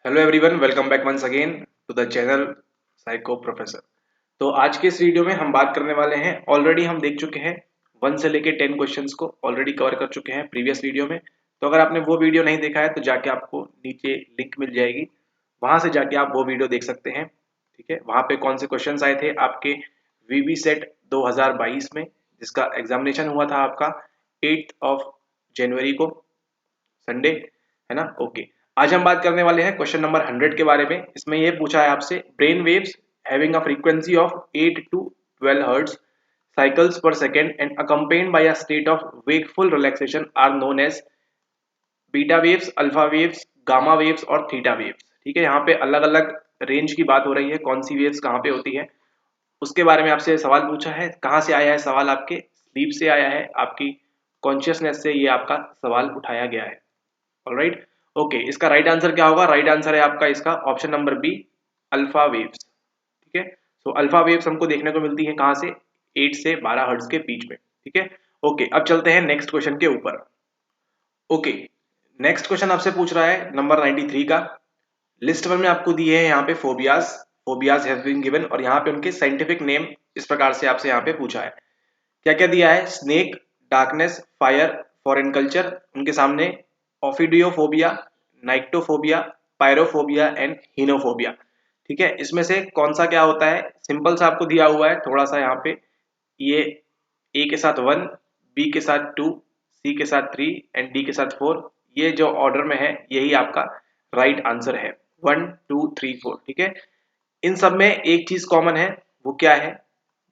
Hello everyone, welcome back once again to the channel psycho professor. तो आज के इस वीडियो में हम बात करने वाले हैं, ऑलरेडी हम देख चुके हैं 1 से लेके 10 क्वेश्चंस को ऑलरेडी कवर कर चुके हैं प्रीवियस वीडियो में। तो अगर आपने वो वीडियो नहीं देखा है तो जाके आपको नीचे लिंक मिल जाएगी, वहां से जाके आप वो वीडियो देख सकते हैं। ठीक है, वहां पे कौन से क्वेश्चन आए थे आपके वीबी सेट 2022 में, जिसका एग्जामिनेशन हुआ था आपका 8 ऑफ जनवरी को, संडे, है ना। ओके, आज हम बात करने वाले हैं क्वेश्चन नंबर 100 के बारे में। इसमें यह पूछा है आपसे, brain waves having a frequency of 8 to 12 hertz cycles per second and accompanied by a state of wakeful relaxation are known as beta waves, alpha waves, gamma waves और थीटा वेव्स। ठीक है, यहाँ पे अलग अलग रेंज की बात हो रही है, कौन सी वेव्स कहाँ पे होती है उसके बारे में आपसे सवाल पूछा है। कहाँ से आया है सवाल? आपके स्लीप से आया है, आपकी कॉन्शियसनेस से ये आपका सवाल उठाया गया है। ऑलराइट, ओके, इसका राइट आंसर क्या होगा? राइट आंसर है आपका इसका option number B, alpha waves. ठीक है, सो अल्फा वेव्स हमको देखने को मिलती है कहां से? 8 से 12 हर्ट्ज के बीच में। ठीक है, ओके, अब चलते हैं नेक्स्ट क्वेश्चन के ऊपर। ओके, नेक्स्ट क्वेश्चन आपसे पूछ रहा है नंबर 93 का। लिस्ट वन में आपको दिए हैं यहाँ पे phobias, phobias have been given, और यहाँ पे उनके साइंटिफिक नेम इस प्रकार से आपसे यहाँ पे पूछा है। क्या क्या दिया है? Snake, darkness, fire, foreign culture, उनके सामने ओफिडियोफोबिया, नाइक्टोफोबिया, पायरोफोबिया एंड हीनोफोबिया। ठीक है, इसमें से कौन सा क्या होता है? सिंपल सा आपको दिया हुआ है थोड़ा सा यहाँ पे, ये ए के साथ 1, बी के साथ 2, सी के साथ 3 एंड डी के साथ 4, ये जो ऑर्डर में है यही आपका राइट आंसर है, 1 2 3 4। ठीक है, इन सब में एक चीज कॉमन है, वो क्या है?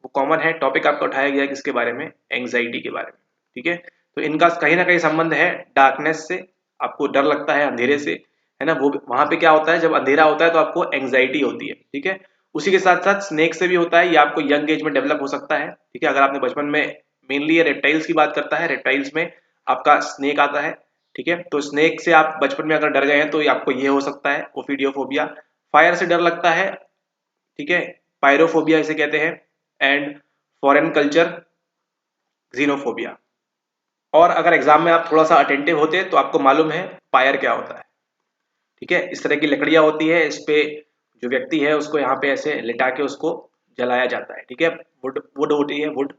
वो कॉमन है, टॉपिक आपका उठाया गया है किसके बारे में? एंग्जाइटी के बारे में। ठीक है, तो इनका कहीं ना कहीं संबंध है डार्कनेस से, आपको डर लगता है अंधेरे से, है ना। वो वहां पे क्या होता है, जब अंधेरा होता है तो आपको एंग्जाइटी होती है। ठीक है, उसी के साथ साथ स्नेक से भी होता है, ये आपको यंग एज में डेवलप हो सकता है। ठीक है, अगर आपने बचपन में, मेनली ये रेप्टाइल्स की बात करता है, रेप्टाइल्स में आपका स्नेक आता है। ठीक है, तो स्नेक से आप बचपन में अगर डर गए हैं तो आपको ये हो सकता है ओफिडियोफोबिया। फायर से डर लगता है, ठीक है, पायरोफोबिया इसे कहते हैं, एंड फॉरेन कल्चर, जीनोफोबिया। और अगर एग्जाम में आप थोड़ा सा अटेंटिव होते तो आपको मालूम है फायर क्या होता है। ठीक है, इस तरह की लकड़ियां होती है, इस पे जो व्यक्ति है उसको यहाँ पे ऐसे लिटा के उसको जलाया जाता है। ठीक है, वुड वुड होती है, वुड,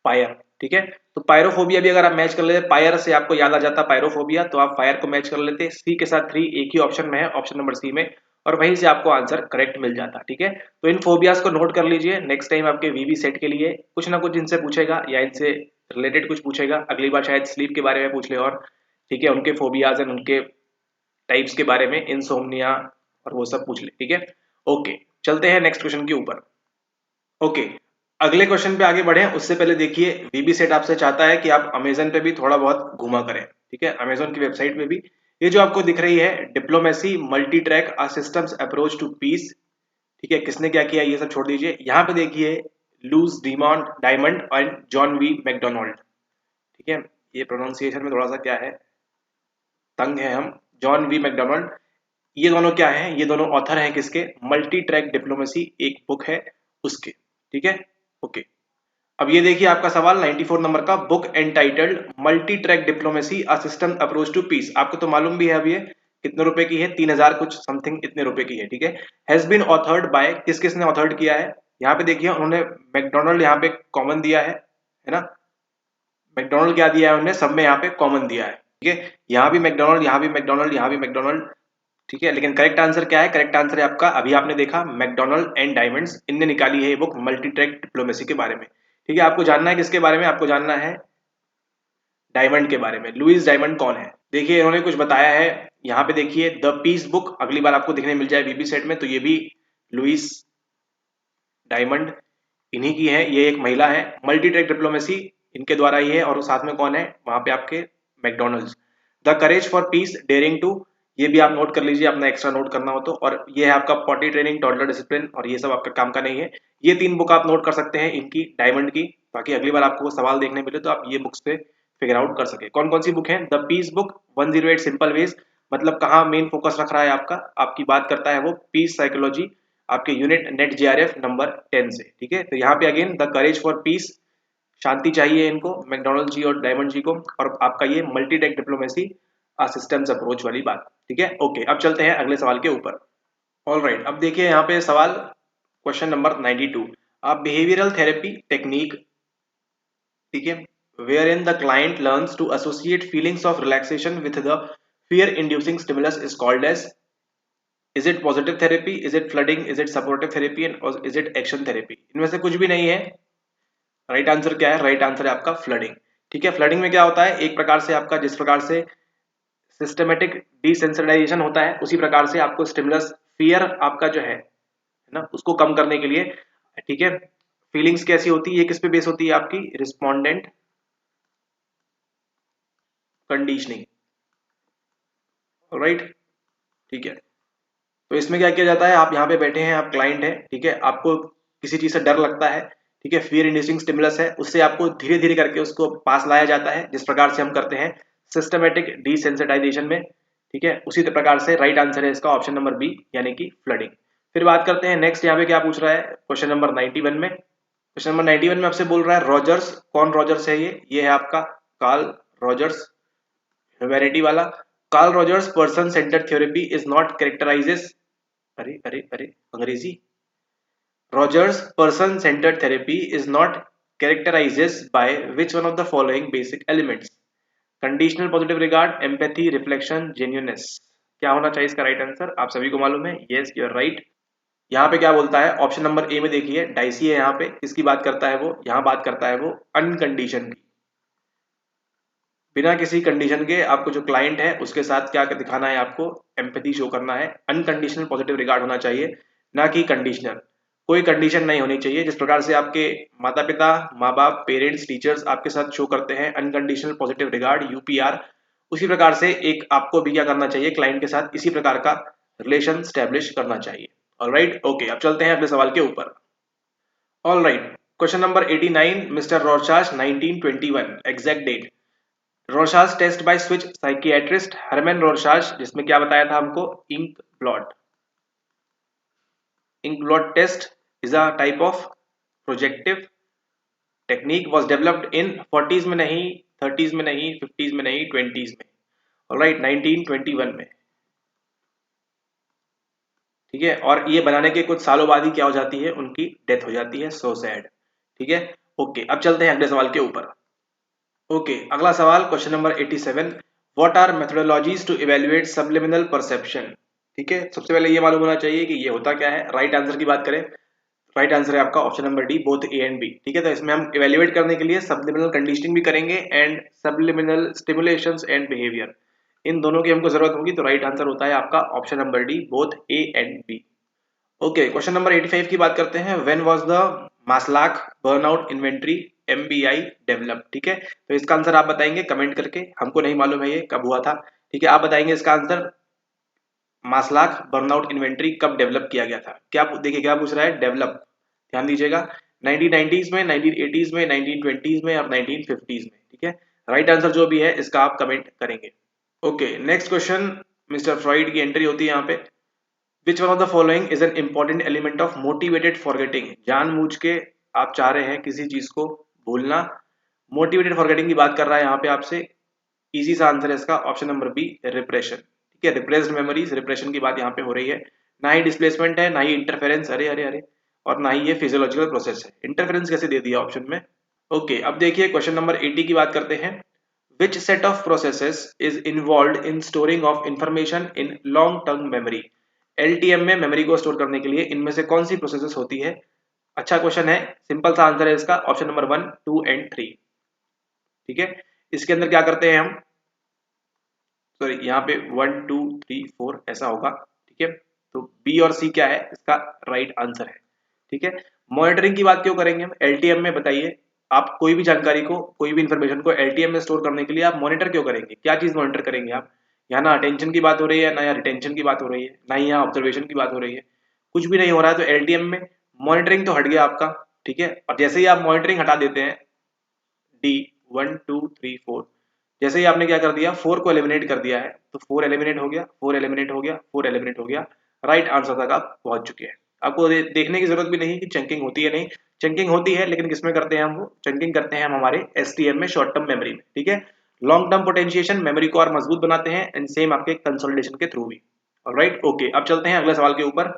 फायर। ठीक है, तो पायरोफोबिया भी अगर आप मैच कर लेते, फायर से आपको याद आ जाता पायरोफोबिया, तो आप फायर को मैच कर लेते। सी के साथ 3 एक ही ऑप्शन में है, ऑप्शन नंबर सी में, और वहीं से आपको आंसर करेक्ट मिल जाता। ठीक है, तो इन फोबियाज को नोट कर लीजिए, नेक्स्ट टाइम आपके वीवी सेट के लिए कुछ ना कुछ इनसे पूछेगा या इनसे रिलेटेड कुछ पूछेगा। अगली बार शायद स्लीप के बारे में पूछ ले, और ठीक है, उनके फोबियाज एंड उनके टाइप्स के बारे में, इनसोम्निया और वो सब पूछ ले। ठीक है, ओके, चलते हैं नेक्स्ट क्वेश्चन के ऊपर। ओके, अगले क्वेश्चन पे आगे बढ़े उससे पहले देखिए, वीबी सेट आपसे चाहता है कि आप अमेजन पे भी थोड़ा बहुत घुमा करें। ठीक है, अमेजन की वेबसाइट पे भी ये जो आपको दिख रही है, diplomacy multi track a systems approach to piece. ठीक है, किसने क्या किया ये सब छोड़ दीजिए, यहाँ पे देखिए Louise Diamond Diamond and John वी मैकडोनाल्ड। ठीक है, ये प्रोनाउंसिएशन में थोड़ा सा क्या है, तंग है हम। जॉन वी मैकडोनाल्ड, ये दोनों क्या है? ये दोनों ऑथर हैं किसके? मल्टी ट्रैक डिप्लोमेसी एक बुक है उसके। ठीक है, ओके, अब ये देखिए आपका सवाल 94 नंबर का, book entitled multi track diplomacy a system approach to peace. आपको तो मालूम भी है, अब ये कितने रुपए की है? 3000 कुछ समथिंग इतने रुपए की है। ठीक है, हैज बीन ऑथर्ड बाय, किस किसने ऑथर्ड किया है? यहाँ पे देखिए उन्होंने मैकडोनल्ड यहाँ पे कॉमन दिया है ना। मैकडोनल्ड क्या दिया है उन्होंने? सब में यहाँ पे कॉमन दिया है। ठीक है, यहाँ भी मैकडोनल्ड, यहाँ भी मैकडोनल्ड, यहाँ भी मैकडोनल्ड। ठीक है, लेकिन करेक्ट आंसर क्या है? करेक्ट आंसर है आपका, अभी आपने देखा, मैकडोनल्ड एंड डायमंड्स, इनने निकाली है ये बुक मल्टी ट्रैक डिप्लोमेसी के बारे में। ठीक है, आपको जानना है किसके बारे में? आपको जानना है डायमंड के बारे में। लुइस डायमंड कौन है? देखिए इन्होंने कुछ बताया है, यहाँ पे देखिए द पीस बुक, अगली बार आपको दिखने मिल जाए बीबी सेट में, तो ये भी लुइस डायमंड इन्हीं की है। ये एक महिला है, मल्टी ट्रैक डिप्लोमेसी इनके द्वारा ही है, और साथ में कौन है वहां पे? आपके McDonald's. The courage for peace, daring to, ये भी आप नोट कर लीजिए, अपना एक्स्ट्रा नोट करना हो तो। और ये है आपका पॉटी ट्रेनिंग, टॉडलर डिसिप्लिन, और ये सब आपका काम का नहीं है। ये 3 बुक आप नोट कर सकते हैं इनकी, डायमंड की, ताकि अगली बार आपको सवाल देखने मिले तो आप ये बुक्स पे फिगर आउट कर सके। कौन कौन सी बुक है? The peace book, 108 simple ways, मतलब कहाँ मेन फोकस रख रहा है आपका, आपकी बात करता है वो पीस साइकोलॉजी, आपके यूनिट नेट जीआरएफ नंबर 10 से। ठीक है, तो यहाँ पे again the courage for peace, शांति चाहिए इनको, मैकडोनल्ड जी और डायमंड जी को, और आपका ये multi tech diplomacy systems approach वाली बात। ठीक है, ओके, अब चलते हैं अगले सवाल के ऊपर। ऑलराइट, अब देखिए यहाँ पे सवाल question number 92, behavioural therapy technique, ठीक है, wherein the client learns to associate feelings of relaxation with the fear inducing stimulus is called as, is it positive therapy, is it flooding, is it supportive therapy and is it action therapy? इनमें से कुछ भी नहीं है। Right answer क्या है? Right answer है आपका फ्लडिंग। ठीक है, फ्लडिंग में क्या होता है, एक प्रकार से आपका जिस प्रकार से सिस्टमेटिक डिसेंसिटाइजेशन होता है उसी प्रकार से आपको स्टिमुलस फियर आपका जो है ना उसको कम करने के लिए, ठीक है, फीलिंग्स कैसी होती है, ये किस पे बेस होती है आपकी, रिस्पोंडेंट कंडीशनिंग। राइट, ठीक है, तो इसमें क्या किया जाता है, आप यहाँ पे बैठे हैं, आप क्लाइंट हैं, ठीक है, आपको किसी चीज से डर लगता है, ठीक है, फियर इंड्यूसिंग स्टिमुलस है, उससे आपको धीरे धीरे करके उसको पास लाया जाता है जिस प्रकार से हम करते हैं सिस्टमेटिक डिसेंसिटाइजेशन में। ठीक है, उसी प्रकार से राइट आंसर है इसका ऑप्शन नंबर बी, यानी कि फ्लडिंग। फिर बात करते हैं नेक्स्ट, यहाँ पे क्या पूछ रहा है क्वेश्चन नंबर 91 में। क्वेश्चन नंबर 91 में आपसे बोल रहा है रॉजर्स, कौन रॉजर्स है ये है आपका कार्ल रॉजर्स, ह्यूमैनिटी वाला। Carl Rogers person centred therapy is not characterises, अरे अरे अरे अंग्रेजी, Rogers person-centered therapy is not characterizes by which one of the following basic elements: conditional positive regard, empathy, reflection, genuineness। क्या होना चाहिए इसका right answer, आप सभी को मालूम है, यस यू आर राइट। यहाँ पे क्या बोलता है ऑप्शन नंबर ए में, देखिए डाइसी है यहाँ पे, किसकी बात करता है वो, यहाँ बात करता है वो अनकंडीशन की, बिना किसी कंडीशन के आपको जो क्लाइंट है उसके साथ क्या दिखाना है, आपको एम्पैथी शो करना है, अनकंडीशनल पॉजिटिव रिगार्ड होना चाहिए, ना कि कंडीशनल। कोई कंडीशन नहीं होनी चाहिए, जिस प्रकार से आपके माता पिता, माँ बाप, पेरेंट्स, टीचर्स आपके साथ शो करते हैं अनकंडीशनल पॉजिटिव रिगार्ड, यूपीआर, उसी प्रकार से एक आपको भी क्या करना चाहिए, क्लाइंट के साथ इसी प्रकार का रिलेशन स्टैब्लिश करना चाहिए। ऑलराइट, ओके, अब चलते हैं अगले सवाल के ऊपर। Alright, question number 89, mister Rorschach 1921, exact date. Rorschach test by Swiss psychiatrist Hermann Rorschach, जिसमें क्या बताया था हमको, ink blot. Ink blot test is a type of projective technique, was developed in 40s में नहीं, 30s में नहीं, 50s में नहीं, 20s में। ऑलराइट, 1921 में। ठीक है, और ये बनाने के कुछ सालों बाद ही क्या हो जाती है, उनकी डेथ हो जाती है, सो सैड। ठीक है, ओके, अब चलते हैं अगले सवाल के ऊपर। ओके, अगला सवाल question number 87, what are methodologies to evaluate subliminal perception. ठीक है, सबसे पहले ये मालूम होना चाहिए कि ये होता क्या है। राइट आंसर की बात करें, राइट आंसर है आपका option number D, both A and B. ठीक है, तो इसमें हम इवैल्यूएट करने के लिए सबलिमिनल कंडीशनिंग भी करेंगे and subliminal stimulations and behaviour, इन दोनों की हमको जरूरत होगी। तो राइट आंसर होता है आपका option number D, both A and B. Okay, question number 85 की बात करते हैं, when was the Maslach burnout inventory MBI develop. ठीक है, तो इसका आंसर आप बताएंगे कमेंट करके, हमको नहीं मालूम है ये कब हुआ था। ठीक है, आप बताएंगे इसका आंसर, मास्लाक बर्नआउट इन्वेंटरी कब डेवलप किया गया था। क्या देखिए क्या पूछ रहा है, डेवलप, ध्यान दीजिएगा, 1990s में, 1980s में, 1920s में और 1950s में। ठीक है, राइट आंसर जो भी है इसका आप कमेंट करेंगे। Okay, next question, mister Freud की एंट्री होती है यहाँ पे, Which one of the following is an important element of motivated forgetting? जानबूझ के आप चाह रहे हैं किसी चीज को भूलना, मोटिवेटेड फॉरगेटिंग की बात कर रहा है यहाँ पे आपसे। इजी सा आंसर है इसका ऑप्शन नंबर बी, रिप्रेशन। ठीक है, रिप्रेस्ड मेमोरीज, रिप्रेशन की बात यहाँ पे हो रही है, ना ही डिस्प्लेसमेंट है, ना ही इंटरफेरेंस, अरे अरे अरे, और ना ही ये फिजियोलॉजिकल प्रोसेस है। इंटरफेरेंस कैसे दे दिया ऑप्शन में। ओके, अब देखिए क्वेश्चन नंबर 80 की बात करते हैं, Which set of processes is involved in storing of information in long term memory? LTM में मेमोरी को स्टोर करने के लिए इनमें से कौन सी प्रोसेसेस होती है। अच्छा क्वेश्चन है, सिंपल सा आंसर है इसका ऑप्शन नंबर 1, 2 एंड 3। ठीक है, इसके अंदर क्या करते हैं हम, सॉरी यहाँ पे 1 2 3 4 ऐसा होगा। ठीक है, तो बी और सी क्या है इसका राइट आंसर है। ठीक है, मॉनिटरिंग की बात क्यों करेंगे हम एलटीएम में, बताइए आप कोई भी जानकारी को, कोई भी इंफॉर्मेशन को एलटीएम में स्टोर करने के लिए आप मॉनिटर क्यों करेंगे, क्या चीज मॉनिटर करेंगे आप। यहाँ ना अटेंशन की बात हो रही है, ना यहाँ रिटेंशन की बात हो रही है, ना ही यहाँ ऑब्जर्वेशन की बात हो रही है, कुछ भी नहीं हो रहा है, तो एलटीएम में मॉनिटरिंग तो हट गया आपका। ठीक है, और जैसे ही आप मॉनिटरिंग हटा देते हैं, डी 1 2 3 4, जैसे ही आपने क्या कर दिया, 4 को एलिमिनेट कर दिया है, तो 4 एलिमिनेट हो गया, 4 एलिमिनेट हो गया, 4 एलिमिनेट हो गया, राइट आंसर तक आप पहुंच चुके हैं। आपको देखने की जरूरत भी नहीं कि चंकिंग होती है नहीं, चंकिंग होती है लेकिन किसमें करते हैं हम, वो चंकिंग करते हैं हम हमारे एसटीएम में, शॉर्ट टर्म मेमोरी में। ठीक है, लॉन्ग टर्म पोटेंशिएशन मेमोरी को और मजबूत बनाते हैं एंड सेम आपके कंसोलिडेशन के थ्रू भी। ऑलराइट, ओके, अब चलते हैं अगले सवाल के ऊपर।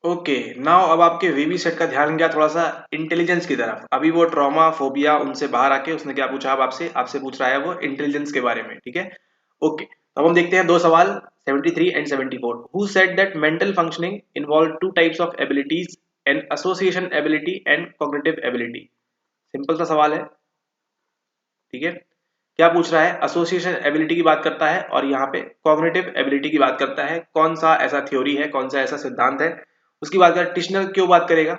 ओके, नाउ अब आपके वीवी सेट का ध्यान गया थोड़ा सा इंटेलिजेंस की तरफ। अभी वो ट्रॉमा फोबिया उनसे बाहर आके उसने क्या पूछा, अब आपसे आपसे पूछ रहा है वो इंटेलिजेंस के बारे में, ठीक है। ओके, अब हम देखते हैं दो सवाल 73 and 74। Who said that mental functioning involve two types of abilities and association ability and cognitive ability. Simple सा सवाल है, ठीक है। क्या पूछ रहा है, एसोसिएशन एबिलिटी की बात करता है और यहाँ पे कॉग्निटिव एबिलिटी की बात करता है। कौन सा ऐसा थ्योरी है, कौन सा ऐसा सिद्धांत है, उसकी बात कर। टिश्नर क्यों बात करेगा,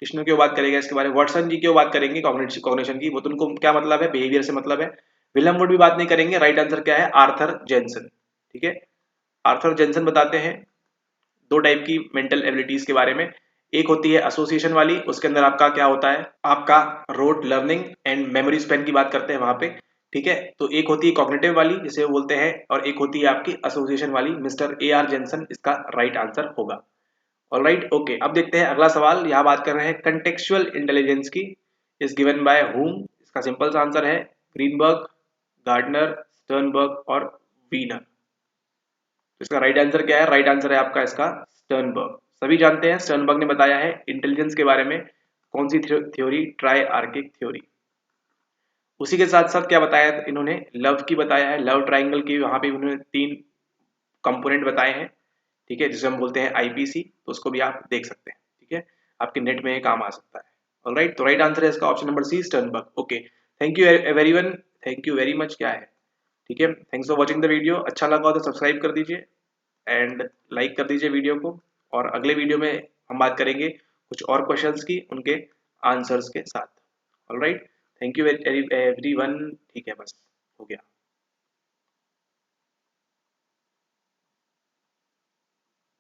टिश्नर क्यों बात करेगा इसके बारे में। वाटसन जी क्यों बात करेंगे कॉग्निशन की, वो तो उनको क्या मतलब है, बिहेवियर से मतलब है। विलियम वुड भी बात नहीं करेंगे। राइट आंसर क्या है, आर्थर जेनसन, ठीक है। आर्थर जेनसन बताते हैं दो टाइप की मेंटल एबिलिटीज के बारे में। एक होती है एसोसिएशन वाली, उसके अंदर आपका क्या होता है, आपका rote learning and memory Spain की बात करते हैं वहां पे, ठीक है। तो एक होती है कॉग्निटिव वाली जिसे वो बोलते हैं, और एक होती है आपकी एसोसिएशन वाली। मिस्टर ए आर जेनसन इसका राइट आंसर होगा। ऑलराइट, ओके, अब देखते हैं अगला सवाल। यहाँ बात कर रहे हैं कंटेक्चुअल इंटेलिजेंस की। Is given by whom. इसका सिंपल सा आंसर है ग्रीनबर्ग, गार्डनर, स्टर्नबर्ग और वीनर। इसका राइट आंसर क्या है, राइट आंसर है आपका इसका स्टर्नबर्ग। सभी जानते हैं स्टर्नबर्ग ने बताया है इंटेलिजेंस के बारे में कौन सी थ्योरी, ट्राई आर्किक थ्योरी। उसी के साथ साथ क्या बताया इन्होंने, लव की बताया है, लव ट्राइंगल की। वहां पे उन्होंने 3 कंपोनेंट बताए हैं, ठीक है, जिसे हम बोलते हैं आईपीसी। तो उसको भी आप देख सकते हैं, ठीक है, आपके नेट में काम आ सकता है। ऑलराइट, तो राइट आंसर है इसका option number C, Sternberg. Okay, thank you everyone, thank you very much, क्या है, ठीक है। Thanks for watching the video. अच्छा लगा तो सब्सक्राइब कर दीजिए एंड लाइक कर दीजिए वीडियो को। और अगले वीडियो में हम बात करेंगे कुछ और क्वेश्चंस की, उनके आंसर्स के साथ। ऑलराइट, थैंक यू एवरीवन, ठीक है, बस हो गया।